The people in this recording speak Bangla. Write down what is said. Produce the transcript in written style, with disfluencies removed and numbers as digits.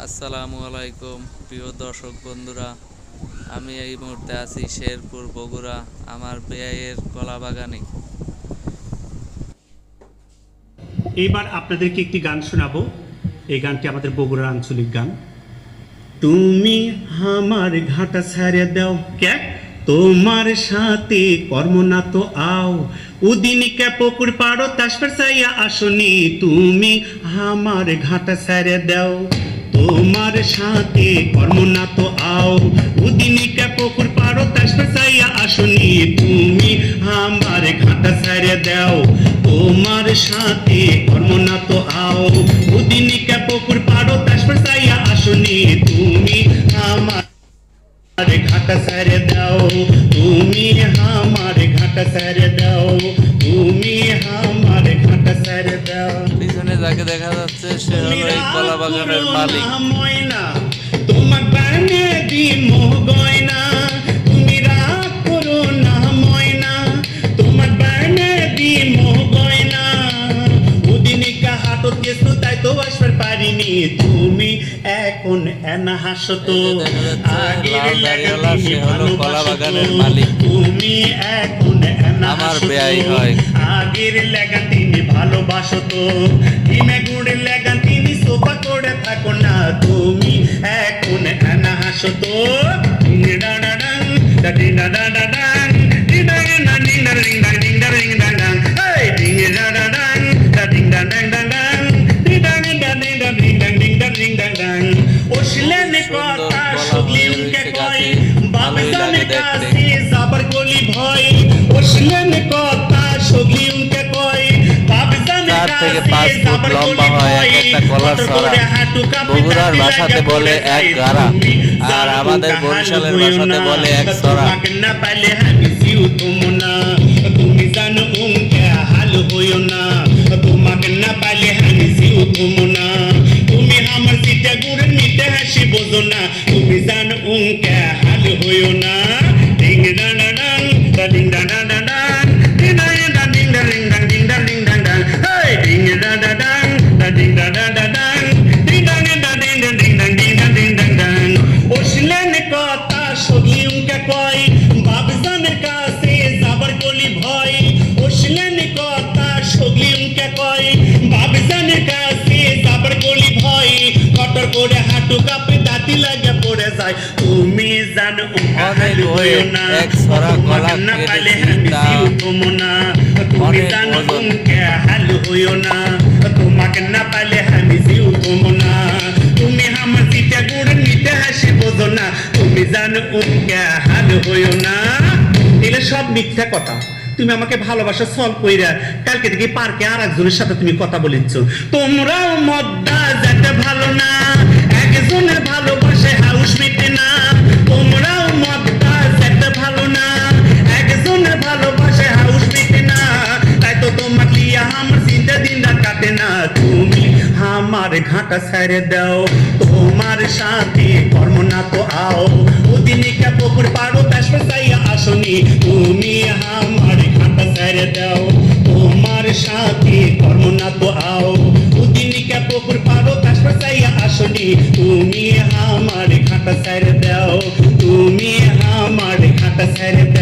আসসালামু আলাইকুম প্রিয় দর্শক বন্ধুরা, আমি এই মুহূর্তে আছি শেরপুর বগুড়া আমার বেয়াইয়ের কলা বাগানে। এবার আপনাদেরকে একটি গান শোনাবো। এই গানটি আমাদের বগুড়ার আঞ্চলিক গান। তুমি আমার ঘাটা ছাড়ে দাও কে, তোমার সাথে কর্ম না তো আও, উদিনিকা পুকুর পাড়ো তাসপার চাইয়া আসনি, তুমি আমার ঘাটা ছাড়ে দাও, তোমার সাথে কর্ম না তো আও, উদিনিকা পুকুর পাড়ো তাসপার চাইয়া আসনি, তুমি আমার ঘাটা ছাড়ে দাও, তোমার সাথে কর্ম না তো আও, উদিনিকা পুকুর পাড়ো তাসপার চাইয়া আসনি, তুমি আমার ঘাটা ছেড়ে দাও, তুমি আমার ঘাটা ছেড়ে দাও, তুমি আমার ঘাটা ছেড়ে দাও। পিছনে যাকে দেখা যাচ্ছে সে হলো এই কলা বাগানের মালিক। ময়না তোমার বানে দিম গয়না, তুমি রাগ করো না ময়না, তোমার বানে দিম গয়না, উদিনিকা হাটত গেছো তাই তো আসবার পারিনি, তুমি এখন এনা হাসো তো, আগের লাগা তুমি ভালোবাসো, তুমি এখন এনা হাসো তো, আগের লাগা তুমি ভালোবাসো তো, ডিমে গুড়ে লাগা তুমি সোফা করে থাকো না, তুমি এখন এনা হাসো তো, ডিং ডা ডা ডাং ডিং ডা ডা ডা ডাং ডিং ডা না ডিং ডা রিং ডা ডিং ডা রিং ডা ডাং, এই ডিং ডা ডা ডাং ডিং ডা ডাং ডা ডাং ডিং ডা ডিং ডা ডিং ডা ডিং ডা ডিং ডা ডিং ডা ডাং। ওশলেনে কথা শুনলি উনকে কয়, বাবা জানে কাছে যাবার গলি ভয়, ওশলেনে কথা শুনলি উনকে কয়, বাবা জানে কাছে যাবার গলি ভয়, একটা কলার ছড়া বগুড়ার ভাষাতে বলে এক গারা, আর আমাদের বরিশালের ভাষাতে বলে এক ছড়া। না পাইলে আমি জিউ তোমনা, তুমি জানো উনকে হাল হইও না, তোমাকে না পাইলে আমি জিউ তোমনা, তুমি আমার সিটে গুড় নিতে হাসি বোঝো না, তুমি জানো উনকে হাল হইও না, ডিং ডা ডা ডাং ডিং ডা ডা ডা ডাং ডিং ডা ডা ডিং ডা ডিং ডা ডিং ডা ডিং ডা ডাং, এই ডিং ডা ডা ডাং ডিং ডা ডা ডা ডাং ডিং ডা ডা ডিং ডা ডিং ডা ডিং ডা ডিং ডা ডাং। ওশলেন কথা শুনলি উনকে কয়, বাবজানের কাছে যাবার গলি ভয়, ওশলেন কথা শুনলি উনকে কয়, বাবজানের কাছে যাবার গলি ভয়, কটর করে হাঁটু কাঁপে দাঁতি লাগে পড়ে যায়, তুমি জানো হাল হইও না, না পাইলে আমি জিউ তোমনা, তুমি জানো উনকে হাল হইও না, তোমাকে না পাইলে আমি জিউ তোমনা, তুমি আমার সিটে গুড় নিতে হাসি বোঝো না, তুমি জানো উনকে হাল হইও না। এগুলো সব মিথ্যা কথা। তুমি আমাকে ভালোবাসা সল কইরা কালকে থেকে পার্কে আর একজনের সাথে তুমি কথা বলেছ, তোমরাও মদ্দা যেতে ভালো না, একজনের ভালোবাসে হাউস মেটে না, তোমরাও মদ্দা যেতে ভালো না, একজনের ভালোবাসে হাউস মেটে না, তাই তো তোমার লিয়া আমার চিন্তা দিন রাত কাটে না, তুমি আমার ঘাটা ছেড়ে দাও, তোমার সাথে কর্ম না তো আও, উদিনিকা পুকুর পাড়ো তাসপার চাইয়া আসনি, তুমি আমার ঘাটা ছেড়ে দাও, তোমার সাথে কর্ম না তো আও, উদিনিকা পুকুর পাড়ো তাসপার চাইয়া আসনি, তুমি আমার ঘাটা ছেড়ে দাও, তুমি আমার ঘাটা ছেড়ে দাও।